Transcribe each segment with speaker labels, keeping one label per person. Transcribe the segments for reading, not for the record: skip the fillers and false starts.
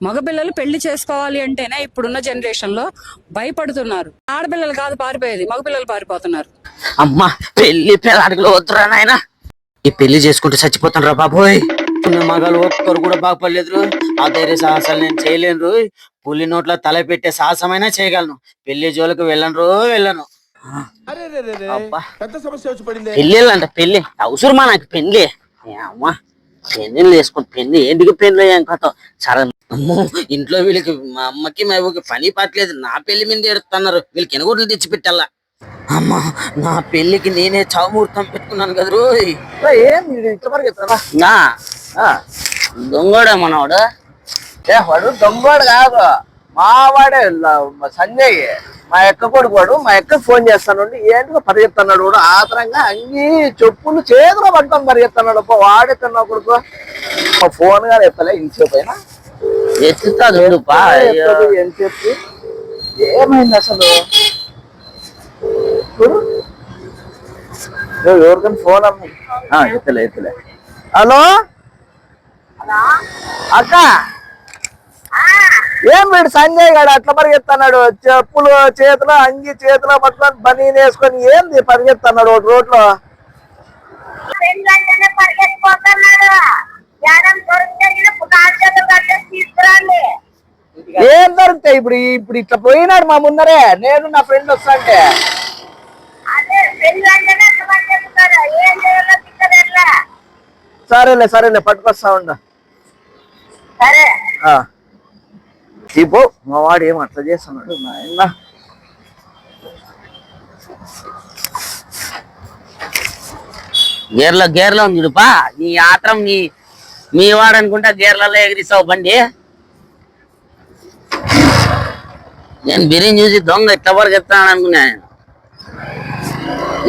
Speaker 1: మగపిల్లలు పెళ్లి చేసుకోవాలి అంటేనే ఇప్పుడున్న జనరేషన్ లో భయపడుతున్నారు. ఆడపిల్లలు కాదు పారిపోయేది, మగపిల్లలు పారిపోతున్నారు.
Speaker 2: అమ్మా పెళ్లి పిల్లలు వద్దురా నాయన, ఈ పెళ్లి చేసుకుంటే చచ్చిపోతాను రా బాబోయ్. మగాళ్ళు ఒక్కరు కూడా బాగుపడలేదు. ఆ ధైర్య సాహసాలు నేను చేయలేను. పులి నోట్లో తల పెట్టే సాహసమైనా చేయగలను. పెళ్లి జోలికి వెళ్ళను. పెళ్లి అంటే పెళ్లి అవసరమా నాకు? పెళ్లి అమ్మా పెళ్లి చేసుకుంటే పెళ్లి ఎందుకు? పెళ్లి అయ్యాం కథ సరే. అమ్మో ఇంట్లో వీళ్ళకి, మా అమ్మకి మా ఊరికి పని పట్టలేదు. నా పెళ్లి మీద ఎడుతున్నారు. వీళ్ళకి ఎనగొడ్లు తెచ్చి పెట్టాలా? అమ్మా నా పెళ్లికి నేనే చావుముహూర్తం పెట్టుకున్నాను కదా రోయ్. దొంగోడే మనవాడు.
Speaker 3: వాడు దొంగోడు కాదు, మావాడే సంజయ్, మా ఎక్క కొడుకు వాడు. మా ఎక్క ఫోన్ చేస్తాను, ఏంటో పరిగెత్తన్నాడు వాడు ఆతరంగా. అంగి చెప్పులు చేతిలో పట్టుకొని పరిగెత్తన్నాడు. వాడెత్తన్నా కొడుకు. ఫోన్ గా ఎత్తలే ఇంతసేపు అయినా
Speaker 2: ఎత్తుతాడు.
Speaker 3: ఏం చెప్పి ఏమైంది అసలు? ఎవరికైనా ఫోన్ అమ్మా? ఎత్తలే. హలో అక్క, ఏం వీడు సంజయ్ గారు అట్లా పరిగెత్తన్నాడు? చెప్పులు చేతిలో, అంగి చేతిలో పట్టుకొని బనీన్ వేసుకొని ఏంది పరిగెత్తన్నాడు రోడ్లో? ఏం దొరుకుతాయి ఇప్పుడు ఇట్లా పోయినాడు మా ముందరే. నేను నా ఫ్రెండ్ వస్తా అంటే సరేలే పట్టుకొస్తా ఉండ. ఇపో మా వాడు ఏం అట్లా చేస్తున్నాడు నాయన.
Speaker 2: గేర్లో ఉందిపా నీ ఆత్రం. మీ వాడు అనుకుంటా గేర్లలో ఎగిరిస్తావు బండి. నేను బిర్యానీ చూసి దొంగ ఎట్లా పరిగెత్తాను అనుకున్నా.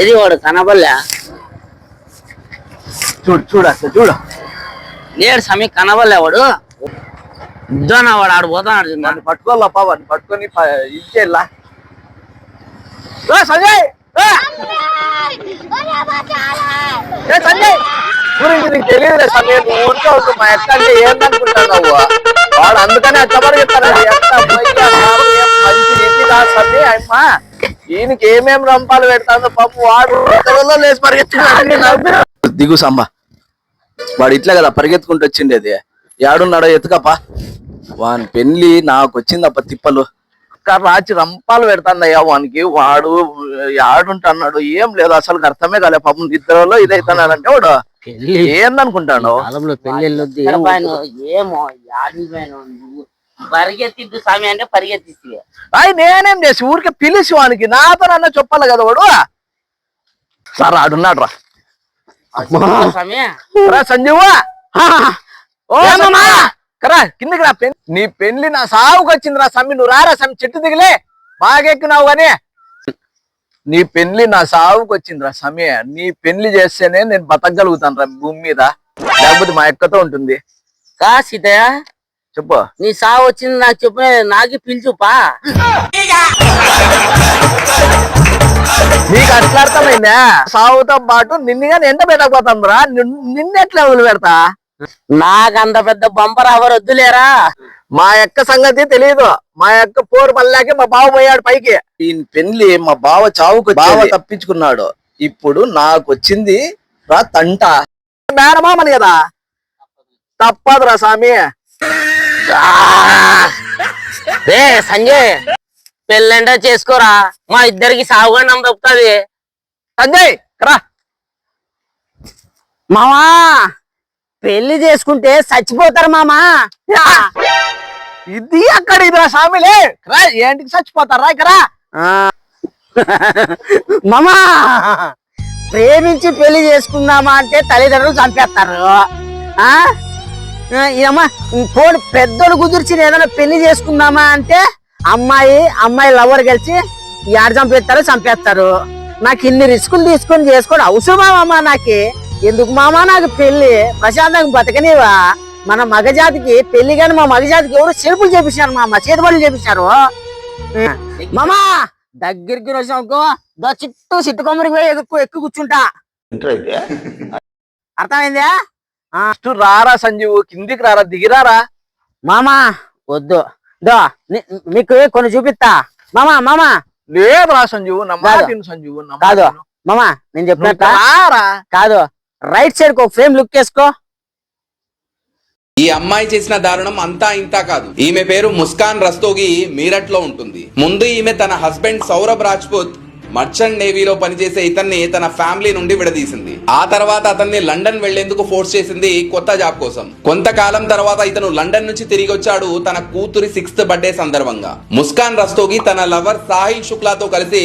Speaker 2: ఏది వాడు కనబడలే?
Speaker 3: చూడు
Speaker 2: లేడు సమీ, కనబడలే వాడు. ఇద్దోనా వాడు ఆడు పోతాడు.
Speaker 3: పట్టుకోవాలప్ప, వాడిని పట్టుకొని ఇచ్చేలా. సంజయ్ సంజయ్ గురించి నీకు తెలియదులే సంజయ్. నువ్వు ఊరికే ఉంటుంది. మా ఎక్క అంటే ఏందనుకుంటున్నావు? వాడు అందుకని అట్లా పరిగెత్తాడు. మంచి రీతి కాదు సంజయ్. అమ్మ ఈయనకి ఏమేమి రంపాలు పెడతాను పాప. వాడు లేచి పరిగెత్తాడు. దిగు సంబ, వాడు ఇట్లా కదా పరిగెత్తుకుంటూ వచ్చిండేది. ఏడున్నాడో ఎత్తుకప్పా. వాని పెళ్లి నాకు వచ్చిందప్ప తిప్పలు. రాచి రంపాలు పెడతాందయ్యా వానికి. వాడు ఆడుంటున్నాడు. ఏం లేదు అసలు అర్థమే కాలే పాపం. ఇద్దరులో ఇదైతున్నాడంటే వాడు ఏందనుకుంటాడు?
Speaker 2: ఏమో పరిగెత్తిద్దు స్వామి అంటే పరిగెత్తిస్తే
Speaker 3: నేనేం చేసి ఊరికే పిలిచి వానికి నాతో అన్న చెప్పాలి కదా వాడు. సార్ ఆడున్నాడు రా సంజీవా. కరా కిందకి రా. నీ పెళ్లి నా సాగుకు వచ్చింది రా సమ్మి. నువ్వు రారా సమ్మి, చెట్టు దిగలే. బాగా ఎక్కినావు గానీ నీ పెళ్లి నా సాగుకు వచ్చింది రా సమయ. నీ పెళ్లి చేస్తేనే నేను బతకగలుగుతాను రా భూమి మీద, లేకపోతే మా ఎక్కతో ఉంటుంది.
Speaker 2: కా సీతయ్య
Speaker 3: చెప్పు.
Speaker 2: నీ సాగు వచ్చింది నాకు చెప్పు, నాకి పిలుచుపా.
Speaker 3: నీకు అట్లా అర్థమైందా? సాగుతో పాటు నిన్నుగా ఎండ పెట్టకపోతాం రా. నిన్నెట్లా వదిలి పెడతా?
Speaker 2: నాకు అంత పెద్ద బంపర్ ఎవరు వద్దులేరా.
Speaker 3: మా యొక్క సంగతి తెలియదు. మా యొక్క పోరు పల్లాకే మా బావ పోయాడు పైకి. ఈ పెళ్లి మా బావ చావుకు బావ తప్పించుకున్నాడు. ఇప్పుడు నాకు వచ్చింది రా తంట. మేనమామని కదా, తప్పదురా స్వామి.
Speaker 2: రే సంజయ్, పెళ్ళంటే చేసుకోరా. మా ఇద్దరికి సాగుగా నమ్మ తప్పుతుంది.
Speaker 3: సంజయ్ రా.
Speaker 2: మామా పెళ్లి చేసుకుంటే చచ్చిపోతారు మామా.
Speaker 3: ఇది అక్కడ ఇదిరా స్వామిలే. ఏంటికి చచ్చిపోతారా ఇక్కడ?
Speaker 2: మామా ప్రేమించి పెళ్లి చేసుకుందామా అంటే తల్లిదండ్రులు చంపేస్తారు. పోనీ పెద్దోళ్ళు కుదిర్చి ఏదైనా పెళ్లి చేసుకుందామా అంటే అమ్మాయి లవర్ కలిసి యాడ్ చంపేస్తారు. నాకు ఇన్ని రిస్కులు తీసుకొని చేసుకోవడం అవసరమా మామా? నాకు ఎందుకు మామా నాకు పెళ్లి? ప్రశాంతంగా బతకనివా? మన మగజాతికి పెళ్లి కానీ మా మగజాతికి ఎవరు చెరుపులు చేపించారు మామ, చేతిపడులు చేపించారు మామా. దగ్గరికి వచ్చానుకో చుట్టూ సిట్టు కొమ్మరికి పోయి ఎక్కువ కూర్చుంటా. అర్థమైందా?
Speaker 3: ఫస్ట్ రారా సంజీవ్, కిందికి రారా, దిగిరారా.
Speaker 2: మామా వద్దు, దో మీకు కొన్ని చూపిస్తా. మామా
Speaker 3: లేదురా సంజీవ్, నా మాట
Speaker 2: కాదు.
Speaker 3: విను సంజీవ్, నా మాట
Speaker 2: కాదు
Speaker 3: విను.
Speaker 2: మామా, నేను చెప్పినట్టు
Speaker 3: రారా.
Speaker 2: కాదు, రైట్ సైడ్ ఒక ఫ్రేమ్ లుక్ వేసుకో.
Speaker 4: ఈ అమ్మాయి చేసిన దారుణం అంతా ఇంతా కాదు. ఈమె పేరు ముస్కాన్ రస్తోగి, మీరట్ లో ఉంటుంది. ముందు ఈమె తన హస్బెండ్ సౌరభ్ రాజ్పుత్ మర్చెంట్ నేవీలో పనిచేసే ఇతన్ని తన ఫ్యామిలీ నుండి విడదీసింది. ఆ తర్వాత అతన్ని లండన్ వెళ్లేందుకు ఫోర్స్ చేసింది కొత్త జాబ్ కోసం. కొంతకాలం తర్వాత ఇతను లండన్ నుంచి తిరిగి వచ్చాడు తన కూతురి 6th బర్త్డే సందర్భంగా. ముస్కాన్ రస్తోగి తన లవర్ సాహిల్ శుక్లాతో కలిసి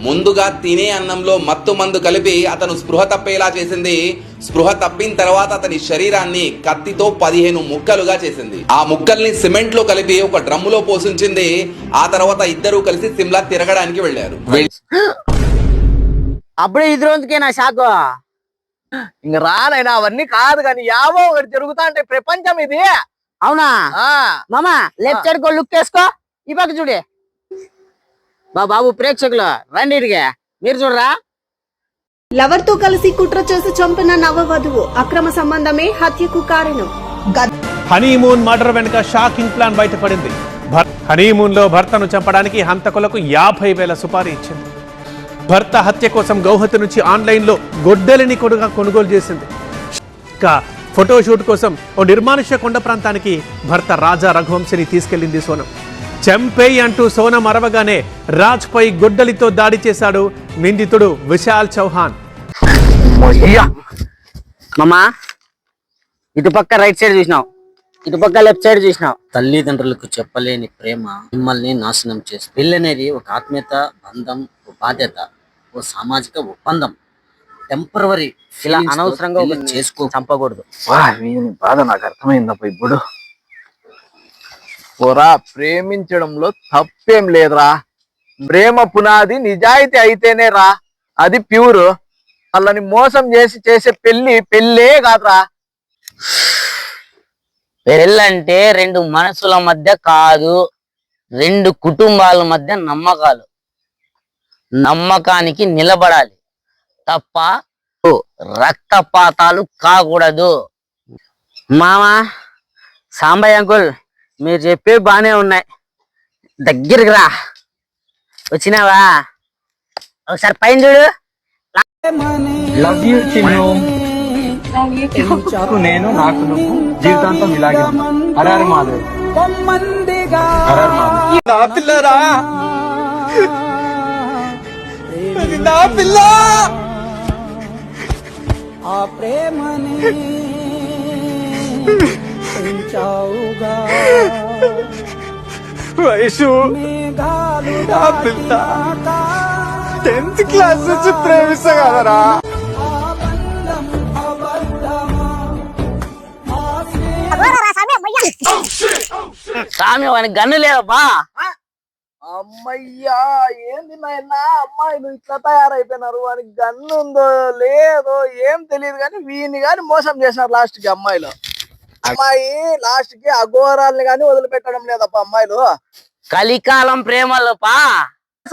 Speaker 4: ముందుగా తినే అన్నంలో మత్తు మందు కలిపి అతను స్పృహ తప్పేలా చేసింది. స్పృహ తప్పిన తర్వాత అతని శరీరాన్ని కత్తితో 15 ముక్కలుగా చేసింది. ఆ ముక్కల్ని సిమెంట్ లో కలిపి ఒక డ్రమ్ములో పోషించింది. ఆ తర్వాత ఇద్దరూ కలిసి సిమ్లా తిరగడానికి వెళ్లారు.
Speaker 2: అప్పుడే ఇది రోజుకే నా షాకు.
Speaker 3: ఇంక రానైనా అవన్నీ కాదు కానీ యావో ఒకటి జరుగుతా అంటే ప్రపంచం ఇది.
Speaker 2: అవునా
Speaker 3: ఆ
Speaker 2: మామా, లెఫ్ట్ సైడ్ కో లుక్ వేసుకో. ఈ పక్క చూడే బాబు, ప్రేక్షకులు రండి ఇడిగా, మీరు చూడరా.
Speaker 5: లవర్ తో కలిసి కుట్ర చేసి చంపిన నవవధువు, అక్రమ సంబంధమే హత్యకు కారణం.
Speaker 6: హనీమూన్ మర్డర్ వెనుక షాకింగ్ ప్లాన్ బయటపడింది. హనీమూన్ లో భర్తను చంపడానికి హంతకులకు 50,000 సుపారీ ఇచ్చింది. భర్త హత్య కోసం గౌహతి నుంచి ఆన్లైన్ లో గొడ్డలిని కొనుగోలు చేసింది. ఇంకా ఫోటోషూట్ కోసం ఓ నిర్మానుష్య కొండ ప్రాంతానికి భర్త రాజా రఘువంశిని తీసుకెళ్లింది సోనం. చంపేయి అంటూ సోనం అరవగానే రాజ్ పై గొడ్డలితో దాడి చేశాడు నిందితుడు విశాల్ చౌహాన్.
Speaker 2: మామా, ఇటుపక్క రైట్ సైడ్ చూసినావు, ఇటుపక్క లెఫ్ట్ సైడ్ చూసినావు.
Speaker 7: తల్లిదండ్రులకు చెప్పలేని ప్రేమ మిమ్మల్ని నాశనం చేస్తుంది. పెళ్లి అనేది ఒక ఆత్మీయత, బంధం, ఒక బాధ్యత, ఓ సామాజిక ఒప్పందం. టెంపరవరీ
Speaker 2: ఇలా అనవసరంగా
Speaker 7: చేసుకో.
Speaker 2: చంపకూడదు.
Speaker 3: వీని బాధ నాకు అర్థమైందప్ప ఇప్పుడు. ఓరా, ప్రేమించడంలో తప్పేం లేదురా. ప్రేమ పునాది నిజాయితీ అయితేనే రా, అది ప్యూర్. వాళ్ళని మోసం చేసి చేసే పెళ్ళే కాదురా.
Speaker 2: పెళ్ళంటే 2 మనసుల మధ్య కాదు, 2 కుటుంబాల మధ్య నమ్మకాలు. నమ్మకానికి నిలబడాలి తప్ప రక్తపాతాలు కాకూడదు. మామా, సాంబయ్య అంకుల్, మీరు చెప్పే బానే ఉన్నాయి. దగ్గరికి రా. వచ్చినావా? ఒకసారి పైన చూడు.
Speaker 8: లవ్ యూ చిన్ను, నేను నాకు నువ్వు జీవితాంతం ఇలాగే. హరహర మాధవ్, హరహర మాధవ్.
Speaker 6: నా పిల్లరా, నా పిల్ల.
Speaker 9: ఆ ప్రేమని పెంచావుగా
Speaker 6: వయసు నా పిల్ల 10th క్లాస్ నుంచి ప్రేమిస్తా కదరా.
Speaker 2: స్వామి, వానికి గన్ను లేదబ్బా.
Speaker 3: అమ్మయ్యా, ఏంది నాయనా అమ్మాయిలు ఇట్లా తయారైపోయినారు. వానికి గన్ను ఉందో లేదో ఏం తెలియదు కానీ వీని గాని మోసం చేసినారు లాస్ట్ కి అమ్మాయిలు. అమ్మాయి లాస్ట్ కి అఘోరాల్ని గాని వదిలిపెట్టడం లేదప్ప అమ్మాయిలు.
Speaker 2: కలికాలం ప్రేమలు పా.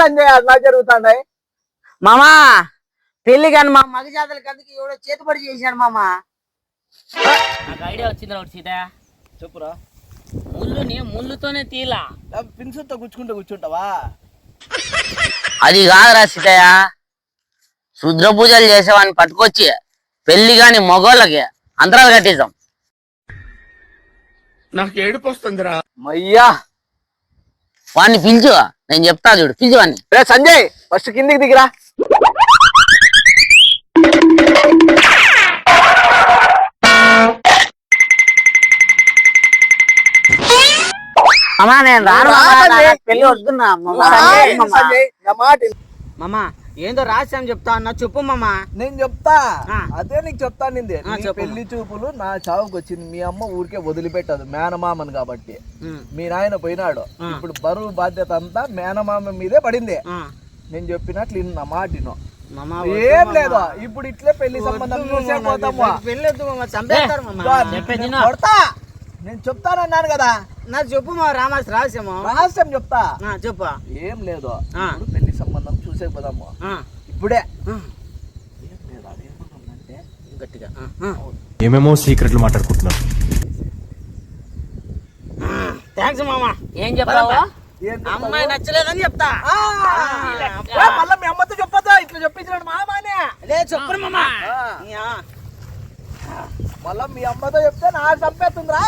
Speaker 3: సంజయ్ అట్లా జరుగుతున్నాయి.
Speaker 2: మామా, పెళ్లి కానీ మా మగ జాతల కథకి ఎవడో చేతుపడి చేశాడు మామా.
Speaker 7: నాకు ఐడియా వచ్చింది ఒకటి సీత.
Speaker 3: చెప్పురా.
Speaker 7: ముళ్ళుతోనే తీలా
Speaker 3: పిన్సుతో కూర్చుంటావా?
Speaker 2: అది కాదురా సీతయ్య, శుద్ర పూజలు చేసేవాడిని పట్టుకొచ్చి పెళ్లి కాని మగోళ్ళకి అంతరాలు కట్టిద్దాం.
Speaker 6: నాకు ఏడుపు వస్తుందిరా.
Speaker 3: మయ్యా,
Speaker 2: వాడిని పిలుచు, నేను చెప్తా చూడు. పిలుచు వాడిని.
Speaker 3: రే సంజయ్, ఫస్ట్ కిందికి దిగిరా.
Speaker 2: అమ్మా, నేను రాను. పెళ్లి వద్దున్నా. మామా, ఏందో రహస్యం చెప్తా అన్నా, చెప్పు మామా.
Speaker 3: నేను చెప్తా,
Speaker 2: ఆ.
Speaker 3: అదే నీకు చెప్తానింది. నీ
Speaker 2: చెప్పు.
Speaker 3: పెళ్లి చూపులు నా చావుకు వచ్చింది. మీ అమ్మ ఊరికే వదిలిపెట్టదు, మేనమామని కాబట్టి. మీ నాయన పోయినాడు, ఇప్పుడు బరువు బాధ్యత అంతా మేనమామ మీదే పడింది. నేను చెప్పినట్లు ఇನ್ನು నా మాట విను. ఏం లేదు, ఇప్పుడు ఇట్లే పెళ్లి సంబంధం చూసే పోతాము. కొడతా, నేను చెప్తానన్నాను కదా.
Speaker 2: నాకు చెప్పు మా రామాస్ రహస్యము.
Speaker 3: రహస్యం చెప్తా,
Speaker 2: చెప్పు.
Speaker 3: ఏం లేదు, ఇప్పుడు పెళ్లి సంబంధం చూసే పోదాము ఇప్పుడే. ఏం లేదు, అదేమన్నా
Speaker 7: గట్టిగా
Speaker 8: ఏమేమో సీక్రెట్లు మాట్లాడుకుంటున్నారు.
Speaker 7: థ్యాంక్స్ మామ. ఏం చెప్తావా? అమ్మాయి నచ్చలేదని చెప్తా.
Speaker 2: మళ్ళీ మీ అమ్మతో చెప్పొద్దా ఇట్లా చెప్పించాడు మామానే?
Speaker 7: లేదు చెప్పను మామ.
Speaker 2: మళ్ళీ మీ అమ్మతో చెప్తే నాకు చంపేస్తుందిరా.